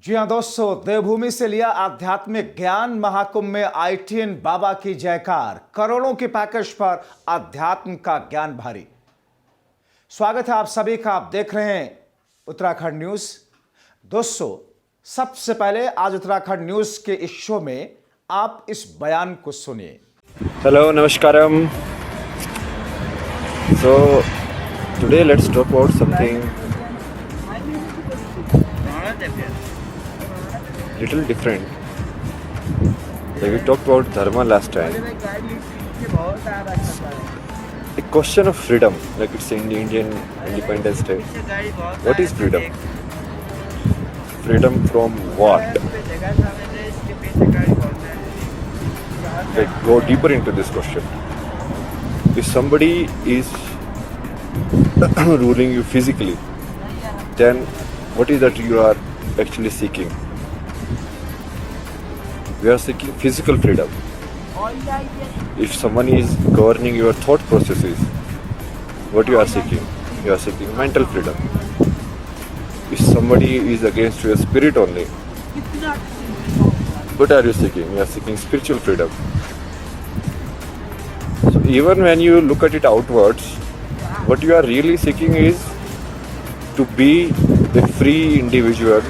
जी हाँ दोस्तों, देवभूमि से लिया आध्यात्मिक ज्ञान, महाकुंभ में आईटीएन बाबा की जयकार, करोड़ों के पैकेज पर आध्यात्म का ज्ञान भारी। स्वागत है आप सभी का। आप देख रहे हैं उत्तराखंड न्यूज। दोस्तों, सबसे पहले आज उत्तराखंड न्यूज के इस शो में आप इस बयान को सुनिए। Hello, Namaskaram. So, today let's talk about something little different. Like we talked about dharma last time. A question of freedom, like it's in the Indian Independence Day. What is freedom? Freedom from what? Like go deeper into this question. If somebody is ruling you physically, then what is that you are actually seeking? We are seeking physical freedom. If someone is governing your thought processes, what you are seeking? You are seeking mental freedom. If somebody is against your spirit only, what are you seeking? You are seeking spiritual freedom. So even when you look at it outwards, what you are really seeking is to be a free individual,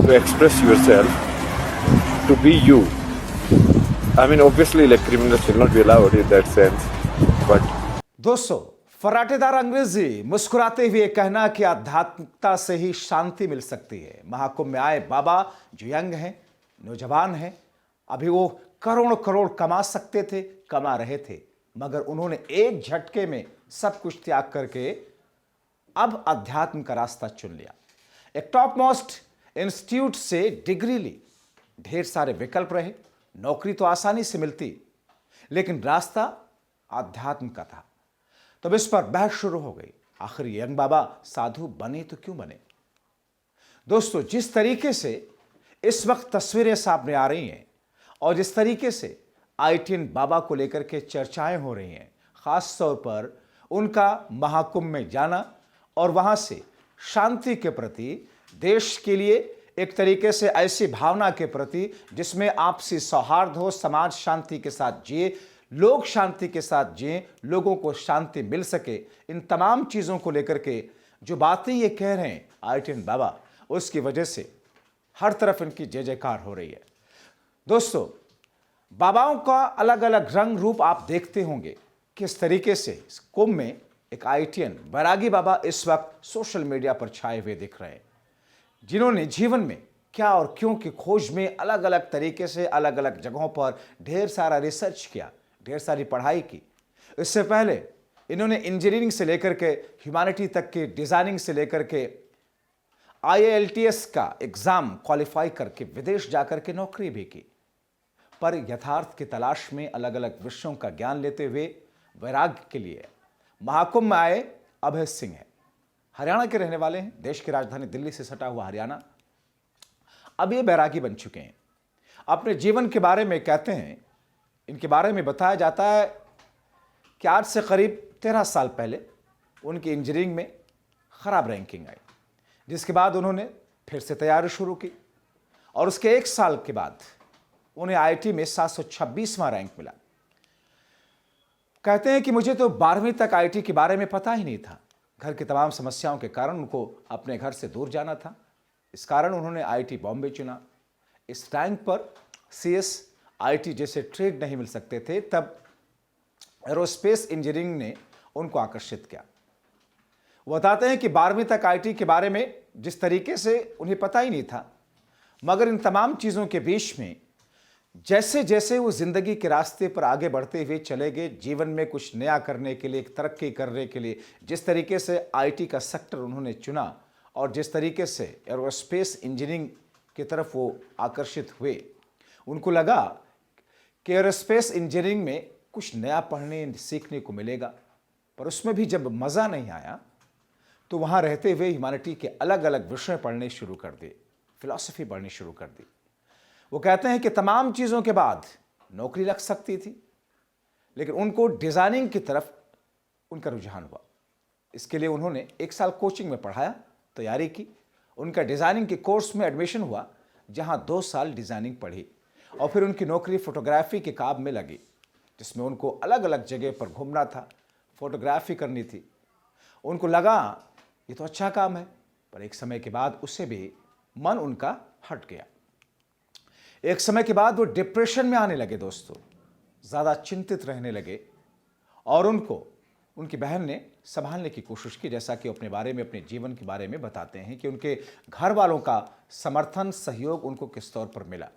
to express yourself, to be you. I mean, obviously, like criminals will not be allowed in that sense, but दोस्तों, फराटेदार अंग्रेजी मुस्कुराते हुए कहना कि आध्यात्मिकता से ही शांति मिल सकती है। महाकुंभ में आए बाबा जो यंग हैं, नौजवान हैं, अभी वो करोड़ करोड़ कमा सकते थे, कमा रहे थे, मगर उन्होंने एक झटके में सब कुछ त्याग करके अब अध्यात्म का रास्ता चुन लिया। एक टॉप मोस्ट इंस्टीट्यूट से डिग्री ली, ढेर सारे विकल्प रहे, नौकरी तो आसानी से मिलती, लेकिन रास्ता आध्यात्म का था। तब इस पर बहस शुरू हो गई, आखिर यंग बाबा साधु बने तो क्यों बने। दोस्तों, जिस तरीके से इस वक्त तस्वीरें सामने आ रही हैं और जिस तरीके से आईटीएन बाबा को लेकर के चर्चाएं हो रही हैं, खास तौर पर उनका महाकुंभ में जाना और वहां से शांति के प्रति, देश के लिए एक तरीके से ऐसी भावना के प्रति जिसमें आपसी सौहार्द हो, समाज शांति के साथ जिए, लोग शांति के साथ जिए, लोगों को शांति मिल सके, इन तमाम चीज़ों को लेकर के जो बातें ये कह रहे हैं आईटीएन बाबा, उसकी वजह से हर तरफ इनकी जय जयकार हो रही है। दोस्तों, बाबाओं का अलग अलग रंग रूप आप देखते होंगे, किस तरीके से इस कुंभ में एक आईटीएन बैरागी बाबा इस वक्त सोशल मीडिया पर छाए हुए दिख रहे हैं, जिन्होंने जीवन में क्या और क्यों की खोज में अलग अलग तरीके से अलग अलग जगहों पर ढेर सारा रिसर्च किया, ढेर सारी पढ़ाई की। इससे पहले इन्होंने इंजीनियरिंग से लेकर के ह्यूमैनिटी तक की, डिजाइनिंग से लेकर के आईएलटीएस का एग्जाम क्वालिफाई करके विदेश जाकर के नौकरी भी की, पर यथार्थ की तलाश में अलग अलग विषयों का ज्ञान लेते हुए वैराग्य के लिए महाकुंभ में आए अभय सिंह हैं। हरियाणा के रहने वाले हैं, देश की राजधानी दिल्ली से सटा हुआ हरियाणा। अब ये बैरागी बन चुके हैं। अपने जीवन के बारे में कहते हैं, इनके बारे में बताया जाता है कि आज से करीब 13 साल पहले उनकी इंजीनियरिंग में खराब रैंकिंग आई, जिसके बाद उन्होंने फिर से तैयारी शुरू की और उसके 1 साल के बाद उन्हें आईआईटी में 726वां रैंक मिला। कहते हैं कि मुझे तो 12वीं तक आईआईटी के बारे में पता ही नहीं था। घर की तमाम समस्याओं के कारण उनको अपने घर से दूर जाना था, इस कारण उन्होंने आईआईटी बॉम्बे चुना। इस रैंक पर सीएस, आईटी जैसे ट्रेड नहीं मिल सकते थे, तब एरोस्पेस इंजीनियरिंग ने उनको आकर्षित किया। वो बताते हैं कि 12वीं तक आईटी के बारे में जिस तरीके से उन्हें पता ही नहीं था, मगर इन तमाम चीज़ों के बीच में जैसे जैसे वो जिंदगी के रास्ते पर आगे बढ़ते हुए चले गए, जीवन में कुछ नया करने के लिए, तरक्की करने के लिए, जिस तरीके से आईटी का सेक्टर उन्होंने चुना और जिस तरीके से एरोस्पेस इंजीनियरिंग की तरफ वो आकर्षित हुए, उनको लगा कि एरोस्पेस इंजीनियरिंग में कुछ नया पढ़ने सीखने को मिलेगा। पर उसमें भी जब मज़ा नहीं आया तो वहाँ रहते हुए ह्यूमैनिटी के अलग अलग विषय पढ़ने शुरू कर दिए, फिलॉसफी पढ़नी शुरू कर दी। वो कहते हैं कि तमाम चीज़ों के बाद नौकरी लग सकती थी, लेकिन उनको डिज़ाइनिंग की तरफ उनका रुझान हुआ। इसके लिए उन्होंने 1 साल कोचिंग में पढ़ाया, तैयारी की उनका डिज़ाइनिंग के कोर्स में एडमिशन हुआ, जहां 2 साल डिज़ाइनिंग पढ़ी और फिर उनकी नौकरी फोटोग्राफी के काम में लगी, जिसमें उनको अलग अलग जगह पर घूमना था, फोटोग्राफी करनी थी। उनको लगा ये तो अच्छा काम है, पर एक समय के बाद उससे भी मन उनका हट गया। एक समय के बाद वो डिप्रेशन में आने लगे दोस्तों, ज़्यादा चिंतित रहने लगे और उनको उनकी बहन ने संभालने की कोशिश की। जैसा कि अपने बारे में, अपने जीवन के बारे में बताते हैं कि उनके घर वालों का समर्थन, सहयोग उनको किस तौर पर मिला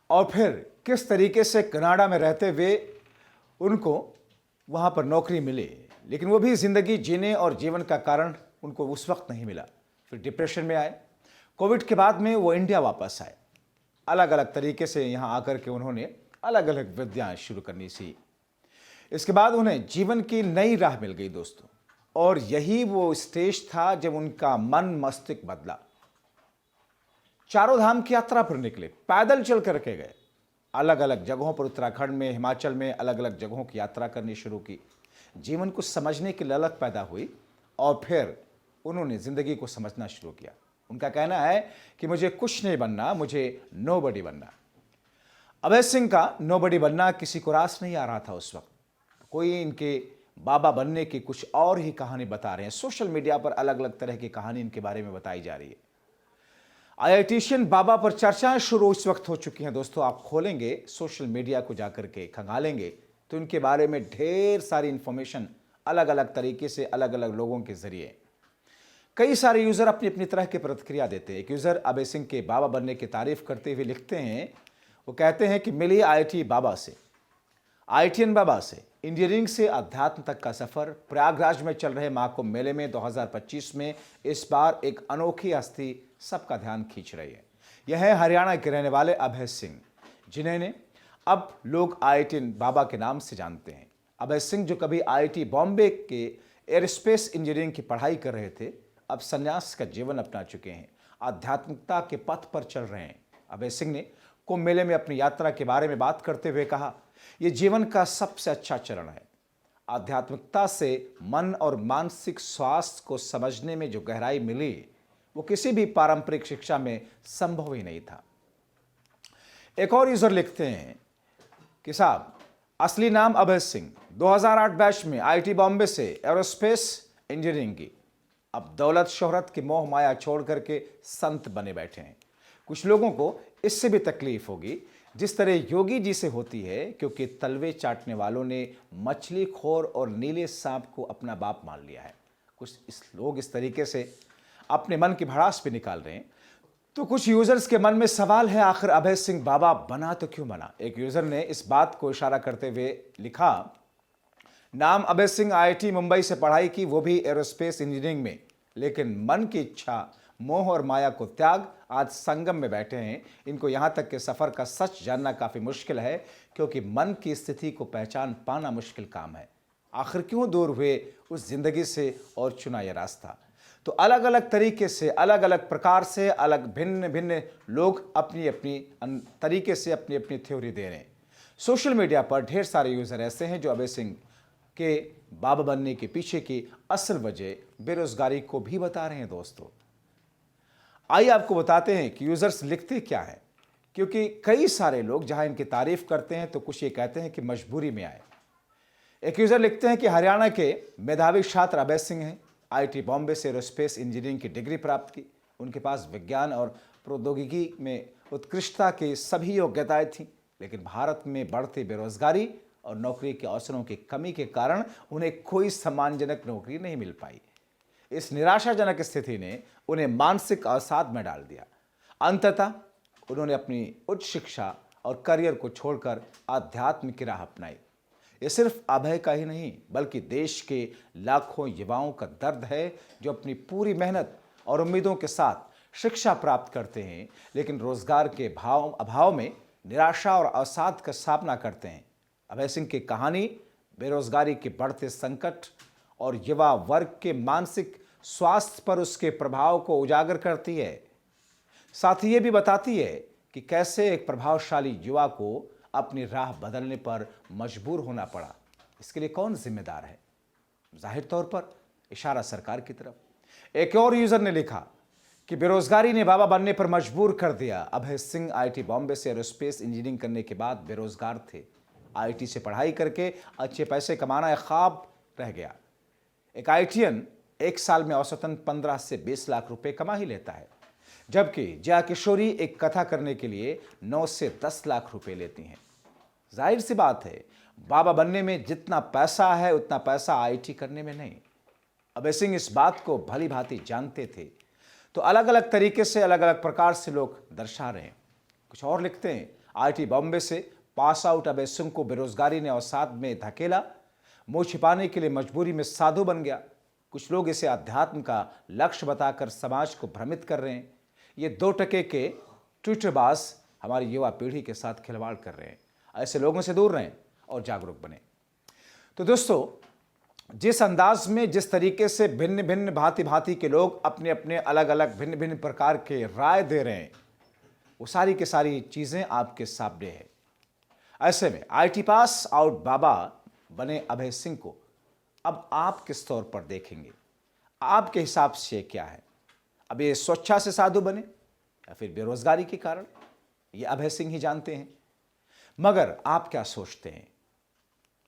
और फिर किस तरीके से कनाडा में रहते हुए उनको वहाँ पर नौकरी मिली, लेकिन वो भी ज़िंदगी जीने और जीवन का कारण उनको उस वक्त नहीं मिला। फिर डिप्रेशन में आए। कोविड के बाद में वो इंडिया वापस आए। अलग अलग तरीके से यहाँ आकर के उन्होंने अलग अलग विद्याएं शुरू करनी सी। इसके बाद उन्हें जीवन की नई राह मिल गई दोस्तों, और यही वो स्टेज था जब उनका मन मस्तिष्क बदला। चारों धाम की यात्रा पर निकले, पैदल चल करके गए, अलग अलग जगहों पर, उत्तराखंड में, हिमाचल में अलग अलग जगहों की यात्रा करनी शुरू की। जीवन को समझने की ललक पैदा हुई और फिर उन्होंने जिंदगी को समझना शुरू किया। उनका कहना है कि मुझे कुछ नहीं बनना, मुझे नोबडी बनना। अभय सिंह का नोबडी बनना किसी को रास नहीं आ रहा था उस वक्त। कोई इनके बाबा बनने की कुछ और ही कहानी बता रहे हैं। सोशल मीडिया पर अलग अलग तरह की कहानी इनके बारे में बताई जा रही है। आईआईटीशियन बाबा पर चर्चाएं शुरू इस वक्त हो चुकी हैं दोस्तों। आप खोलेंगे सोशल मीडिया को जाकर के खंगालेंगे तो इनके बारे में ढेर सारी इंफॉर्मेशन अलग अलग तरीके से, अलग अलग लोगों के जरिए कई सारे यूजर अपनी अपनी तरह की प्रतिक्रिया देते हैं। एक यूजर अभय सिंह के बाबा बनने की तारीफ करते हुए लिखते हैं, वो कहते हैं कि मिली आईआईटी बाबा से, आईआईटीएन बाबा से, इंजीनियरिंग से अध्यात्म तक का सफर। प्रयागराज में चल रहे महाकुंभ मेले में 2025 में इस बार एक अनोखी हस्ती सबका ध्यान खींच रही है। यह है हरियाणा के रहने वाले अभय सिंह, जिन्हें अब लोग आईआईटीएन बाबा के नाम से जानते हैं। अभय सिंह जो कभी आईआईटी बॉम्बे के एयरस्पेस इंजीनियरिंग की पढ़ाई कर रहे थे, अब संन्यास का जीवन अपना चुके हैं, आध्यात्मिकता के पथ पर चल रहे हैं। अभय सिंह ने कुंभ मेले में अपनी यात्रा के बारे में बात करते हुए कहा, यह जीवन का सबसे अच्छा चरण है। आध्यात्मिकता से मन और मानसिक स्वास्थ्य को समझने में जो गहराई मिली, वो किसी भी पारंपरिक शिक्षा में संभव ही नहीं था। एक और यूजर लिखते हैं कि साहब, असली नाम अभय सिंह, 2008 बैच में आईआईटी बॉम्बे से एरोस्पेस इंजीनियरिंग की। अब दौलत शोहरत की मोह माया छोड़ करके संत बने बैठे हैं। कुछ लोगों को इससे भी तकलीफ होगी जिस तरह योगी जी से होती है, क्योंकि तलवे चाटने वालों ने मछली खोर और नीले सांप को अपना बाप मान लिया है। कुछ लोग इस तरीके से अपने मन की भड़ास भी निकाल रहे हैं। तो कुछ यूजर्स के मन में सवाल है, आखिर अभय सिंह बाबा बना तो क्यों बना। एक यूजर ने इस बात को इशारा करते हुए लिखा, नाम अभय सिंह, आईआईटी मुंबई से पढ़ाई की, वो भी एरोस्पेस इंजीनियरिंग में, लेकिन मन की इच्छा, मोह और माया को त्याग आज संगम में बैठे हैं। इनको यहां तक के सफर का सच जानना काफी मुश्किल है, क्योंकि मन की स्थिति को पहचान पाना मुश्किल काम है। आखिर क्यों दूर हुए उस जिंदगी से और चुना यह रास्ता। तो अलग अलग तरीके से, अलग अलग प्रकार से, अलग भिन्न भिन्न लोग अपनी अपनी तरीके से अपनी अपनी थ्योरी दे रहे हैं। सोशल मीडिया पर ढेर सारे यूजर ऐसे हैं जो अभय सिंह के बाबा बनने के पीछे की असल वजह बेरोजगारी को भी बता रहे हैं दोस्तों। आइए आपको बताते हैं कि यूजर्स लिखते क्या है, क्योंकि कई सारे लोग जहां इनकी तारीफ करते हैं तो कुछ ये कहते हैं कि मजबूरी में आए। एक यूजर लिखते हैं कि हरियाणा के मेधावी छात्र अभय सिंह हैं, आईआईटी बॉम्बे से एरोस्पेस इंजीनियरिंग की डिग्री प्राप्त की। उनके पास विज्ञान और प्रौद्योगिकी में उत्कृष्टता की सभी योग्यताएं थीं, लेकिन भारत में बढ़ती बेरोजगारी और नौकरी के अवसरों की कमी के कारण उन्हें कोई सम्मानजनक नौकरी नहीं मिल पाई। इस निराशाजनक स्थिति ने उन्हें मानसिक अवसाद में डाल दिया। अंततः उन्होंने अपनी उच्च शिक्षा और करियर को छोड़कर आध्यात्म की राह अपनाई। ये सिर्फ अभय का ही नहीं, बल्कि देश के लाखों युवाओं का दर्द है, जो अपनी पूरी मेहनत और उम्मीदों के साथ शिक्षा प्राप्त करते हैं, लेकिन रोजगार के अभाव में निराशा और अवसाद का सामना करते हैं। अभय सिंह की कहानी बेरोजगारी के बढ़ते संकट और युवा वर्ग के मानसिक स्वास्थ्य पर उसके प्रभाव को उजागर करती है। साथ ही ये भी बताती है कि कैसे एक प्रभावशाली युवा को अपनी राह बदलने पर मजबूर होना पड़ा। इसके लिए कौन जिम्मेदार है? जाहिर तौर पर इशारा सरकार की तरफ। एक और यूजर ने लिखा कि बेरोजगारी ने बाबा बनने पर मजबूर कर दिया। अभय सिंह आईटी बॉम्बे से एरोस्पेस इंजीनियरिंग करने के बाद बेरोजगार थे। आईटी से पढ़ाई करके अच्छे पैसे कमाना एक ख्वाब रह गया। एक आईटीएन एक साल में औसतन 15 से 20 लाख रुपए कमा ही लेता है, जबकि जया किशोरी एक कथा करने के लिए 9 से 10 लाख रुपए लेती हैं। जाहिर सी बात है, बाबा बनने में जितना पैसा है उतना पैसा आईटी करने में नहीं। अभय सिंह इस बात को भली भांति जानते थे, तो अलग अलग तरीके से अलग अलग प्रकार से लोग दर्शा रहे हैं। कुछ और लिखते हैं, आईटी बॉम्बे से पास आउट अभय सिंह को बेरोजगारी ने अवसाद में धकेला, मुंह छिपाने के लिए मजबूरी में साधु बन गया। कुछ लोग इसे अध्यात्म का लक्ष्य बताकर समाज को भ्रमित कर रहे हैं। ये 2 टके के ट्विटरबाज हमारी युवा पीढ़ी के साथ खिलवाड़ कर रहे हैं। ऐसे लोगों से दूर रहें और जागरूक बने। तो दोस्तों, जिस अंदाज में, जिस तरीके से भिन्न भिन्न भांति भांति के लोग अपने अपने अलग अलग भिन्न भिन्न प्रकार के राय दे रहे हैं, वो सारी की सारी चीज़ें आपके सामने हैं। ऐसे में आईटी पास आउट बाबा बने अभय सिंह को अब आप किस तौर पर देखेंगे? आपके हिसाब से क्या है? अब ये स्वेच्छा से साधु बने या फिर बेरोजगारी के कारण? ये अभय सिंह ही जानते हैं। मगर आप क्या सोचते हैं?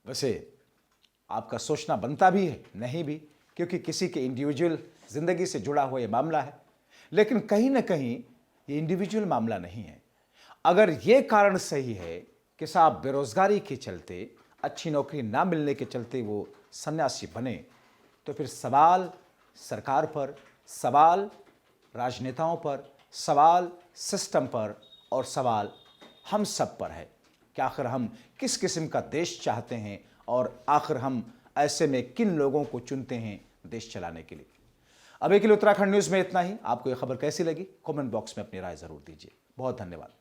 वैसे आपका सोचना बनता भी है, नहीं भी, क्योंकि किसी के इंडिविजुअल जिंदगी से जुड़ा हुआ ये मामला है। लेकिन कहीं ना कहीं ये इंडिविजुअल मामला नहीं है। अगर ये कारण सही है कि साहब बेरोजगारी के चलते, अच्छी नौकरी ना मिलने के चलते वो सन्यासी बने, तो फिर सवाल सरकार पर, सवाल राजनेताओं पर, सवाल सिस्टम पर और सवाल हम सब पर है कि आखिर हम किस किस्म का देश चाहते हैं और आखिर हम ऐसे में किन लोगों को चुनते हैं देश चलाने के लिए। अभी के लिए उत्तराखंड न्यूज़ में इतना ही। आपको ये खबर कैसी लगी? कमेंट बॉक्स में अपनी राय जरूर दीजिए। बहुत धन्यवाद।